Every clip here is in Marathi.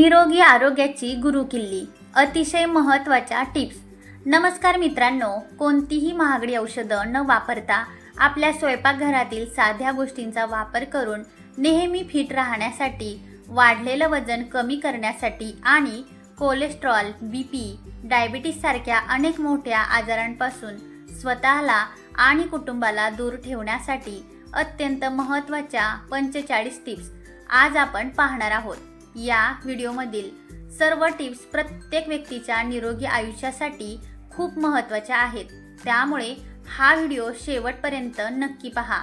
निरोगी आरोग्याची गुरुकिल्ली, अतिशय महत्त्वाच्या टिप्स. नमस्कार मित्रांनो, कोणतीही महागडी औषधं न वापरता आपल्या स्वयंपाकघरातील साध्या गोष्टींचा वापर करून नेहमी फिट राहण्यासाठी, वाढलेलं वजन कमी करण्यासाठी आणि कोलेस्ट्रॉल, बीपी, डायबिटीस सारख्या अनेक मोठ्या आजारांपासून स्वतःला आणि कुटुंबाला दूर ठेवण्यासाठी अत्यंत महत्त्वाच्या 45 टिप्स आज आपण पाहणार आहोत. या व्हिडिओमधील सर्व टिप्स प्रत्येक व्यक्तीच्या निरोगी आयुष्यासाठी खूप महत्त्वाच्या आहेत, त्यामुळे हा व्हिडिओ शेवटपर्यंत नक्की पहा.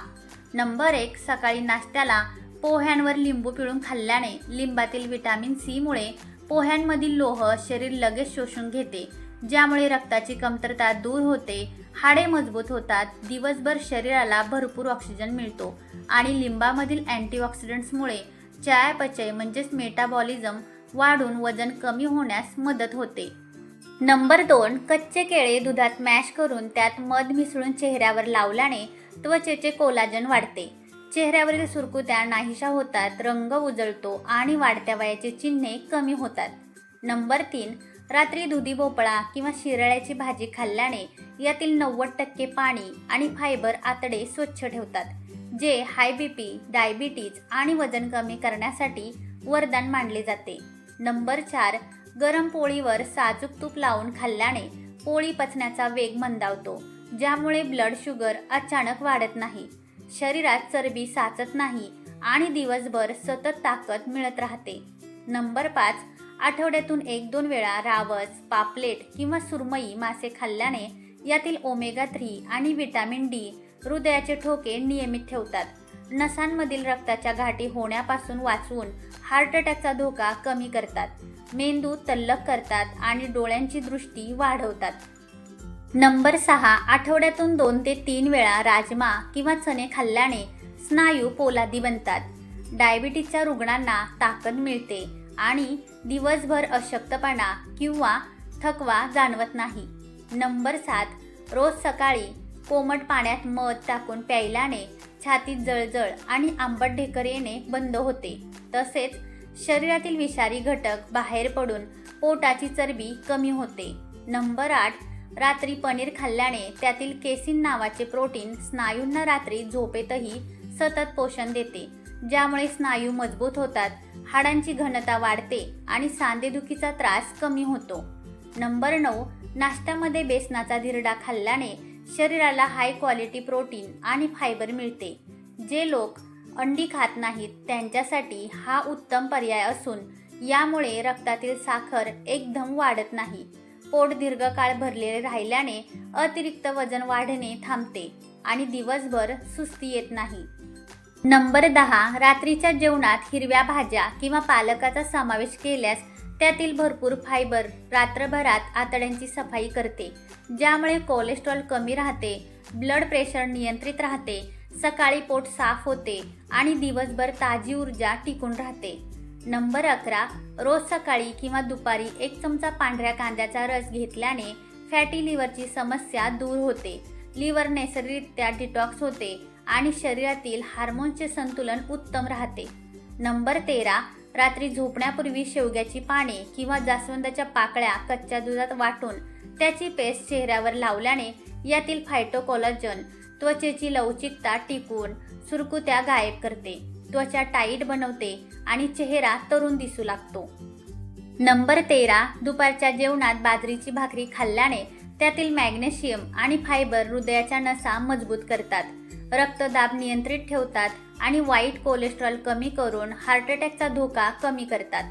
नंबर 1, सकाळी नाश्त्याला पोह्यांवर लिंबू पिळून खाल्ल्याने लिंबातील व्हिटॅमिन सी मुळे पोह्यांमधील लोह शरीर लगेच शोषून घेते, ज्यामुळे रक्ताची कमतरता दूर होते, हाडे मजबूत होतात, दिवसभर शरीराला भरपूर ऑक्सिजन मिळतो आणि लिंबामधील अँटीऑक्सिडंट्समुळे चयापचय म्हणजेच मेटाबॉलिझम वाढून वजन कमी होण्यास मदत होते. नंबर 2, कच्चे केळे दुधात मॅश करून त्यात मध मिसळून चेहऱ्यावर लावल्याने त्वचेचे कोलाजन वाढते, चेहऱ्यावरील सुरकुत्या नाहीशा होतात, रंग उजळतो आणि वाढत्या वयाची चिन्हे कमी होतात. नंबर 3, रात्री दुधी भोपळा किंवा शिराळ्याची भाजी खाल्ल्याने यातील 90% पाणी आणि फायबर आतडे स्वच्छ ठेवतात, जे हाय बीपी, डायबिटीज आणि वजन कमी करण्यासाठी वरदान मानले जाते. नंबर 4, गरम पोळीवर साजूक तूप लावून खाल्ल्याने पोळी पचण्याचा वेग मंदावतो, ज्यामुळे ब्लड शुगर अचानक वाढत नाही, शरीरात चरबी साचत नाही आणि दिवसभर सतत ताकद मिळत राहते. नंबर 5, आठवड्यातून 1-2 वेळा रावस, पापलेट किंवा सुरमई मासे खाल्ल्याने यातील ओमेगा 3 आणि व्हिटॅमिन डी हृदयाचे ठोके नियमित ठेवतात, नसांमधील रक्ताच्या गाठी होण्यापासून वाचवून हार्ट अटॅकचा धोका कमी करतात, मेंदू तल्लख करतात आणि डोळ्यांची दृष्टी वाढवतात. नंबर 6, आठवड्यातून 2 ते 3 वेळा राजमा किंवा चणे खाल्ल्याने स्नायू पोलादी बनतात, डायबिटीजच्या रुग्णांना ताकद मिळते आणि दिवसभर अशक्तपणा किंवा थकवा जाणवत नाही. नंबर 7, रोज सकाळी कोमट पाण्यात मध टाकून प्यायल्याने छातीत जळजळ आणि आंबट ढेकर येणे बंद होते, तसेच शरीरातील विषारी घटक बाहेर पडून पोटाची चरबी कमी होते. नंबर 8, रात्री पनीर खाल्ल्याने त्यातील केसिन नावाचे प्रोटीन स्नायूंना रात्री झोपेतही सतत पोषण देते, ज्यामुळे स्नायू मजबूत होतात, हाडांची घनता वाढते आणि सांधेदुखीचा त्रास कमी होतो. नंबर 9, नाश्त्यामध्ये बेसनाचा धिरडा खाल्ल्याने शरीराला हाय क्वालिटी प्रोटीन आणि फायबर मिळते. जे लोक अंडी खात नाहीत त्यांच्यासाठी हा उत्तम पर्याय असून यामुळे रक्तातील साखर एकदम वाढत नाही, पोट दीर्घकाळ भरलेले राहिल्याने अतिरिक्त वजन वाढणे थांबते आणि दिवसभर सुस्ती येत नाही. नंबर 10, रात्रीच्या जेवणात हिरव्या भाज्या किंवा पालकाचा समावेश केल्यास त्यातील भरपूर फायबर रात्रभरात आतड्यांची सफाई करते, ज्यामुळे कोलेस्ट्रॉल कमी राहते, ब्लड प्रेशर नियंत्रित राहते, सकाळी पोट साफ होते आणि दिवसभर ताजी ऊर्जा टिकून राहते. नंबर 11, रोज सकाळी किंवा दुपारी 1 चमचा पांढऱ्या कांद्याचा रस घेतल्याने फॅटी लिव्हरची समस्या दूर होते, लिव्हर नैसर्गिकरित्या डिटॉक्स होते आणि शरीरातील हार्मोन्सचे संतुलन उत्तम राहते. नंबर 13, रात्री झोपण्यापूर्वी शेवग्याची पाने किंवा जास्वंदाच्या पाकळ्या कच्च्या दुधात वाटून त्याची पेस्ट चेहऱ्यावर लावल्याने यातील फायटोकोलाजन त्वचेची लवचिकता टिकवून सुरकुत्या गायब करते, त्वचा टाईट बनवते आणि चेहरा तरुण दिसू लागतो. नंबर 13, दुपारच्या जेवणात बाजरीची भाकरी खाल्ल्याने त्यातील मॅग्नेशियम आणि फायबर हृदयाच्या नसा मजबूत करतात, रक्तदाब नियंत्रित ठेवतात आणि वाईट कोलेस्ट्रॉल कमी करून हार्ट अटॅकचा धोका कमी करतात.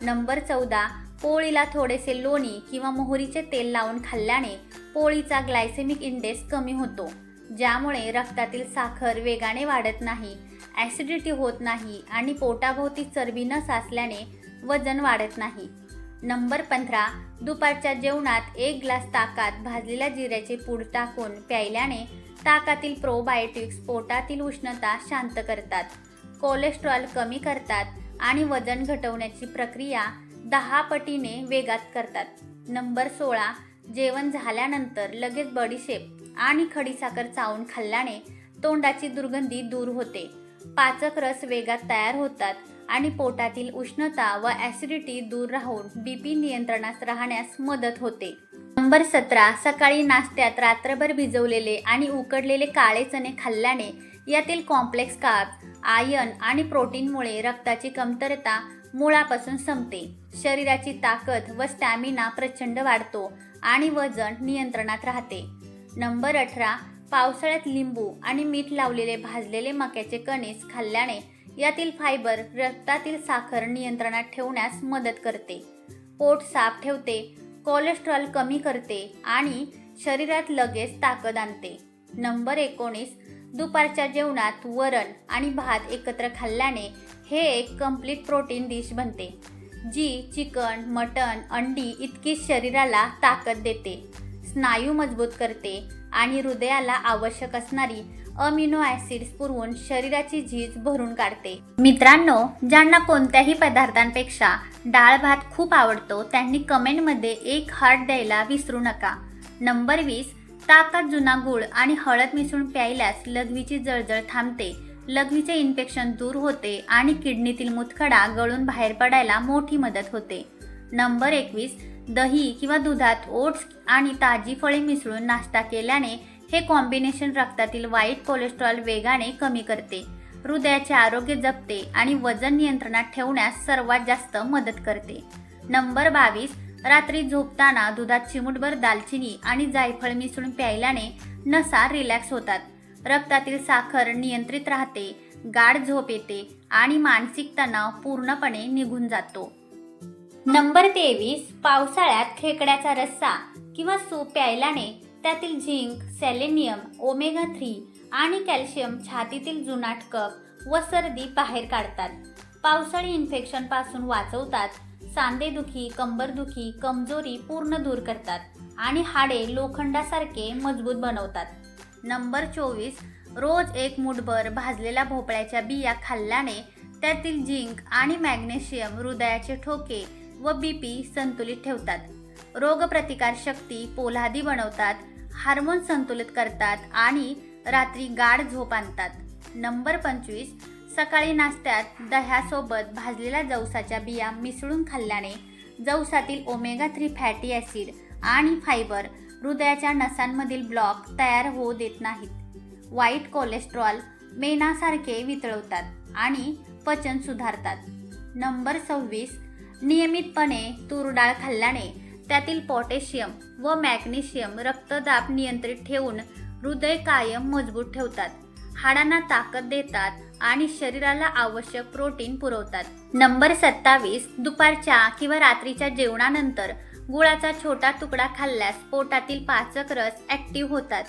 नंबर 14, पोळीला थोडेसे लोणी किंवा मोहरीचे तेल लावून खाल्ल्याने पोळीचा ग्लायसेमिक इंडेक्स कमी होतो, ज्यामुळे रक्तातील साखर वेगाने वाढत नाही, ॲसिडिटी होत नाही आणि पोटाभोवती चरबी न साचल्याने वजन वाढत नाही. नंबर 15, दुपारच्या जेवणात 1 ग्लास ताकात भाजलेल्या जिऱ्याचे पूड टाकून प्यायल्याने ताकातील प्रोबायोटिक्स पोटातील उष्णता शांत करतात, कोलेस्ट्रॉल कमी करतात आणि वजन घटवण्याची प्रक्रिया 10 पटीने वेगात करतात. नंबर 16, जेवण झाल्यानंतर लगेच बडीशेप आणि खडीसाखर चावून खाल्ल्याने तोंडाची दुर्गंधी दूर होते, पाचक रस वेगात तयार होतात आणि पोटातील उष्णता व ॲसिडिटी दूर राहून बीपी नियंत्रणात राहण्यास मदत होते. नंबर 17. सकाळी नाश्त्यात रात्रभर भिजवलेले आणि उकडलेले काळे चणे खाल्ल्याने यातील कॉम्प्लेक्स कार्ब्स, आयर्न आणि प्रोटीनमुळे रक्ताची कमतरता मुळापासून संपते. शरीराची ताकद व स्टॅमिना प्रचंड वाढतो आणि वजन नियंत्रणात राहते. नंबर 18. पावसाळ्यात लिंबू आणि मीठ लावलेले भाजलेले मक्याचे कणीस खाल्ल्याने यातील फायबर रक्तातील साखर नियंत्रणात ठेवण्यास मदत करते, पोट साफ ठेवते, कोलेस्ट्रॉल कमी करते आणि शरीरात लगेच ताकद आणते. नंबर 19. दुपारच्या जेवणात वरण आणि भात एकत्र खाल्ल्याने हे एक कंप्लीट प्रोटीन डिश बनते, जी चिकन, मटण, अंडी इतकीच शरीराला ताकद देते, स्नायू मजबूत करते आणि हृदयाला आवश्यक असणारी अमिनो ॲसिड्स पुरवून शरीराची झीज भरून काढते. मित्रांनो, ज्यांना कोणत्याही पदार्थांपेक्षा डाळ भात खूप आवडतो त्यांनी कमेंटमध्ये एक हार्ट द्यायला विसरू नका. नंबर 20. ताकात जुना गूळ आणि हळद मिसळून प्यायल्यास लघवीची जळजळ थांबते, लघवीचे इन्फेक्शन दूर होते आणि किडनीतील मुतखडा गळून बाहेर पडायला मोठी मदत होते. नंबर 21. दही किंवा दुधात ओट्स आणि ताजी फळे मिसळून नाश्ता केल्याने हे कॉम्बिनेशन रक्तातील वाईट कोलेस्ट्रॉल वेगाने कमी करते, हृदयाचे आरोग्य जपते आणि वजन नियंत्रणात ठेवण्यास सर्वात जास्त मदत करते. नंबर 22. रात्री झोपताना दुधात चिमूटभर दालचिनी आणि जायफळ मिसळून प्यायल्याने नसा रिलॅक्स होतात, रक्तातील साखर नियंत्रित राहते, गाढ झोप येते आणि मानसिक तणाव पूर्णपणे निघून जातो. नंबर 23. पावसाळ्यात खेकड्याचा रस्सा किंवा सूप प्यायल्याने त्यातील झिंक, सेलेनियम, ओमेगा 3 आणि कॅल्शियम छातीतील जुनाट कफ व सर्दी बाहेर काढतात, पावसाळी इन्फेक्शनपासून वाचवतात, सांधेदुखी, कंबरदुखी, कमजोरी पूर्ण दूर करतात आणि हाडे लोखंडासारखे मजबूत बनवतात. नंबर 24. रोज एक मूठभर भाजलेल्या भोपळ्याच्या बिया खाल्ल्याने त्यातील झिंक आणि मॅग्नेशियम हृदयाचे ठोके व बीपी संतुलित ठेवतात, रोगप्रतिकार शक्ती पोलादी बनवतात, हार्मोन संतुलित करतात आणि रात्री गाढ झोप आणतात. नंबर 25. सकाळी नाश्त्यात दह्यासोबत भाजलेल्या जवसाच्या बिया मिसळून खाल्ल्याने जवसातील ओमेगा 3 फॅटी ॲसिड आणि फायबर हृदयाच्या नसांमधील ब्लॉक तयार होऊ देत नाहीत, वाईट कोलेस्ट्रॉल मेणासारखे वितळवतात आणि पचन सुधारतात. नंबर 26. नियमितपणे तूर डाळ खाल्ल्याने त्यातील पोटॅशियम व मॅग्नेशियम रक्तदाब नियंत्रित ठेवून हृदय कायम मजबूत ठेवतात, हाडांना ताकद देतात आणि शरीराला आवश्यक प्रोटीन पुरवतात. नंबर 27. दुपारच्या किंवा रात्रीच्या जेवणानंतर गुळाचा छोटा तुकडा खाल्ल्यास पोटातील पाचक रस ॲक्टिव्ह होतात,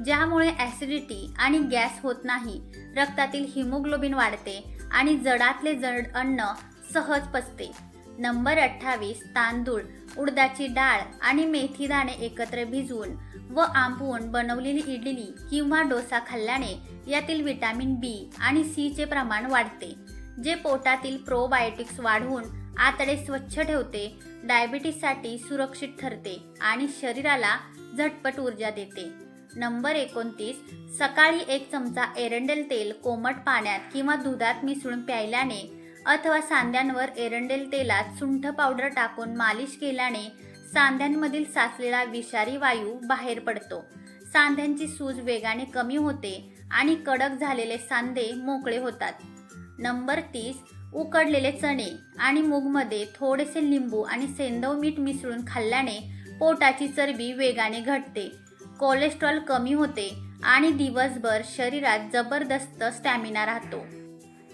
ज्यामुळे ॲसिडिटी आणि गॅस होत नाही, रक्तातील हिमोग्लोबिन वाढते आणि जडातले जड अन्न सहज पचते. नंबर 28. तांदूळ, उडदाची डाळ आणि मेथी दाणे एकत्र भिजवून व आंबवून बनवलेली इडली किंवा डोसा खाल्ल्याने यातील विटॅमिन बी आणि सी चे प्रमाण वाढते, जे पोटातील प्रोबायोटिक्स वाढवून आतडे स्वच्छ ठेवते, डायबिटीससाठी सुरक्षित ठरते आणि शरीराला झटपट ऊर्जा देते. नंबर 29. सकाळी एक चमचा एरंडेल तेल कोमट पाण्यात किंवा दुधात मिसळून प्यायल्याने अथवा सांध्यांवर एरंडेल तेलात सुंठ पावडर टाकून मालिश केल्याने सांध्यांमधील साचलेला विषारी वायू बाहेर पडतो, सांध्यांची सूज वेगाने कमी होते आणि कडक झालेले सांधे मोकळे होतात. नंबर 30. उकडलेले चणे आणि मूगमध्ये थोडेसे लिंबू आणि सेंधव मीठ मिसळून खाल्ल्याने पोटाची चरबी वेगाने घटते, कोलेस्ट्रॉल कमी होते आणि दिवसभर शरीरात जबरदस्त स्टॅमिना राहतो.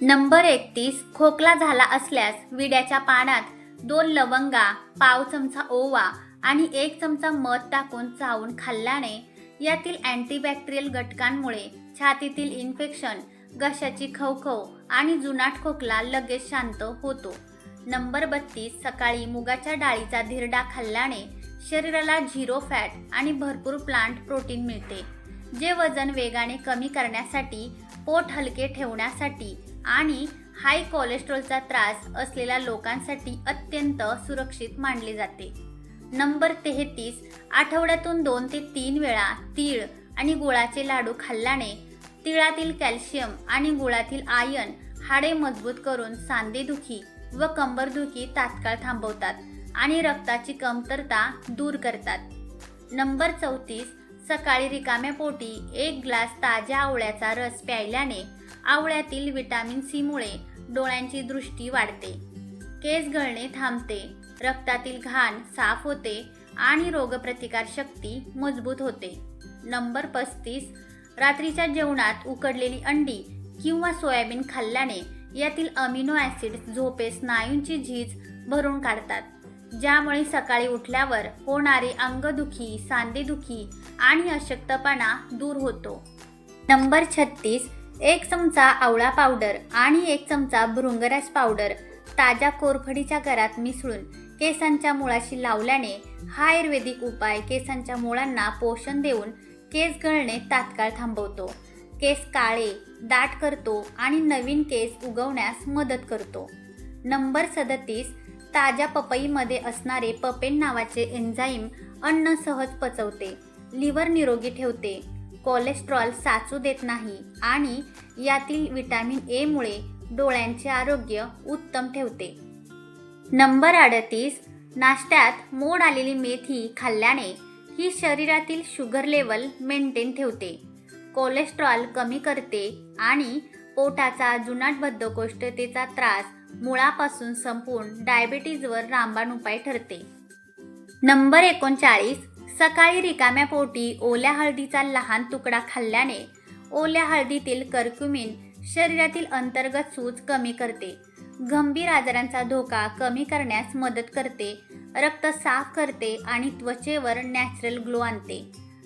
नंबर 31. खोकला झाला असल्यास विड्याच्या पानात 2 लवंगा, पाव चमचा ओवा आणि 1 चमचा मध टाकून चावून खाल्ल्याने यातील अँटीबॅक्टेरियल घटकांमुळे छातीतील इन्फेक्शन, घशाची खवखव आणि जुनाट खोकला लगेच शांत होतो. नंबर 32. सकाळी मुगाच्या डाळीचा धिरडा खाल्ल्याने शरीराला झिरो फॅट आणि भरपूर प्लांट प्रोटीन मिळते, जे वजन वेगाने कमी करण्यासाठी, पोट हलके ठेवण्यासाठी आणि हाय कोलेस्ट्रॉलचा त्रास असलेल्या लोकांसाठी अत्यंत सुरक्षित मानले जाते. नंबर 33. आठवड्यातून 2 ते 3 वेळा तीळ आणि गुळाचे लाडू खाल्ल्याने तिळातील कॅल्शियम आणि गुळातील आयर्न हाडे मजबूत करून सांधेदुखी व कंबरदुखी तात्काळ थांबवतात आणि रक्ताची कमतरता दूर करतात। नंबर 34, सकाळी रिकाम्या पोटी 1 ग्लास ताज्या आवळ्याचा रस प्यायल्याने आवळ्यातील व्हिटॅमिन सी मुळे डोळ्यांची दृष्टी वाढते, केस गळणे थांबते, रक्तातील घाण साफ होते आणि रोगप्रतिकार शक्ती मजबूत होते। नंबर 35, रात्रीच्या जेवणात उकडलेली अंडी किंवा सोयाबीन खाल्ल्याने यातील अमिनो ॲसिड झोपेत स्नायूंची झीज भरून काढतात, ज्यामुळे सकाळी उठल्यावर होणारी अंगदुखी, सांधेदुखी आणि अशक्तपणा दूर होतो। नंबर 36, 1 चमचा आवळा पावडर आणि 1 चमचा भृंगराज पावडर ताज्या कोरफडीच्या गरात मिसळून केसांच्या मुळाशी लावल्याने हा आयुर्वेदिक उपाय केसांच्या मुळांना पोषण देऊन केस गळणे तात्काळ थांबवतो, केस काळे दाट करतो आणि नवीन केस उगवण्यास मदत करतो। नंबर 37, ताज्या पपईमध्ये असणारे पपेन नावाचे एन्झाईम अन्न सहज पचवते, लिव्हर निरोगी ठेवते, कोलेस्ट्रॉल साचू देत नाही आणि यातील व्हिटॅमिन ए मुळे डोळ्यांचे आरोग्य उत्तम ठेवते। नंबर 38, नाश्त्यात मोड आलेली मेथी खाल्ल्याने ही शरीरातील शुगर लेवल मेंटेन ठेवते, कोलेस्ट्रॉल कमी करते आणि पोटाचा जुनाट बद्धकोष्ठतेचा त्रास मुळापासून संपून डायबिटीजवर रामबाण उपाय ठरते। नंबर 39, सकाळी रिकाम्या पोटी ओल्या हळदीचा लहान तुकडा खाल्ल्याने ओल्या हळदीतील कर्क्युमिन शरीरातील अंतर्गत सूज कमी करते, गंभीर आजारांचा धोका कमी करण्यास मदत करते, रक्त साफ करते आणि त्वचेवर नॅचरल ग्लो आणते।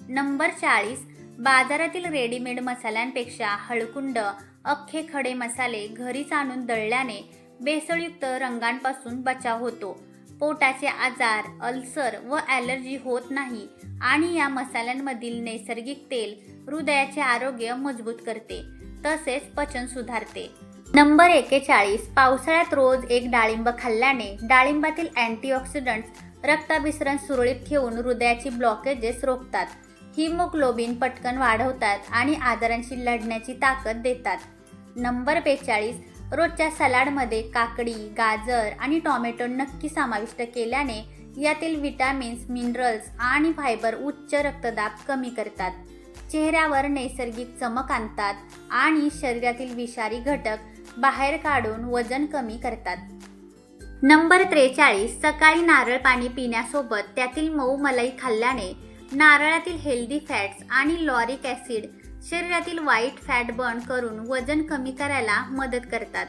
नंबर 40, बाजारातील रेडीमेड मसाल्यांपेक्षा हळकुंड अख्खे खडे मसाले घरीच आणून दळल्याने भेसळयुक्त रंगांपासून बचाव होतो, पोटाचे आजार, अल्सर व ॲलर्जी होत नाही आणि या मसाल्यांमधील नैसर्गिक तेल हृदयाचे आरोग्य मजबूत करते तसेच पचन सुधारते। नंबर 41, पावसाळ्यात रोज 1 डाळिंब खाल्ल्याने डाळिंबातील अँटीऑक्सिडंट्स रक्ताभिसरण सुरळीत ठेवून हृदयाची ब्लॉकेजेस रोखतात, हिमोग्लोबिन पटकन वाढवतात आणि आजारांशी लढण्याची ताकद देतात। नंबर 42, रोजच्या सलाडमध्ये काकडी, गाजर आणि टोमॅटो नक्की समाविष्ट केल्याने यातील विटॅमिन्स, मिनरल्स आणि फायबर उच्च रक्तदाब कमी करतात, चेहऱ्यावर नैसर्गिक चमक आणतात आणि शरीरातील विषारी घटक बाहेर काढून वजन कमी करतात। नंबर 43, सकाळी नारळ पाणी पिण्यासोबत त्यातील मऊ मलाई खाल्ल्याने नारळातील हेल्दी फॅट्स आणि लॉरिक ॲसिड शरीरातील वाईट फॅट बर्न करून वजन कमी करायला मदत करतात,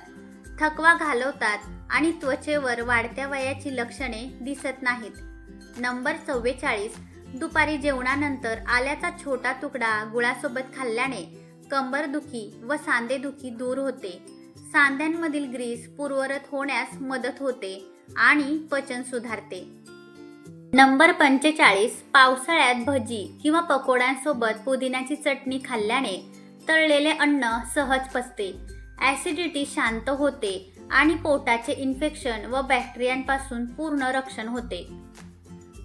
थकवा घालवतात आणि त्वचेवर वाढत्या वयाची लक्षणे दिसत नाहीत। नंबर 44, दुपारी जेवणानंतर आल्याचा छोटा तुकडा गुळासोबत खाल्ल्याने कंबरदुखी व सांधेदुखी दूर होते, सांध्यांमधील ग्रीस पूर्वरत होण्यास मदत होते आणि पचन सुधारते। नंबर 45, पावसाळ्यात भजी किंवा पकोड्यांसोबत पुदिन्याची चटणी खाल्ल्याने तळलेले अन्न सहज पचते, ॲसिडिटी शांत होते आणि पोटाचे इन्फेक्शन व बॅक्टेरियांपासून पूर्ण रक्षण होते।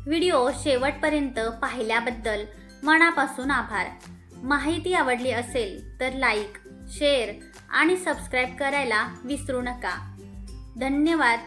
व्हिडिओ शेवटपर्यंत पाहिल्याबद्दल मनापासून आभार। माहिती आवडली असेल तर लाईक, शेअर आणि सबस्क्राईब करायला विसरू नका। धन्यवाद।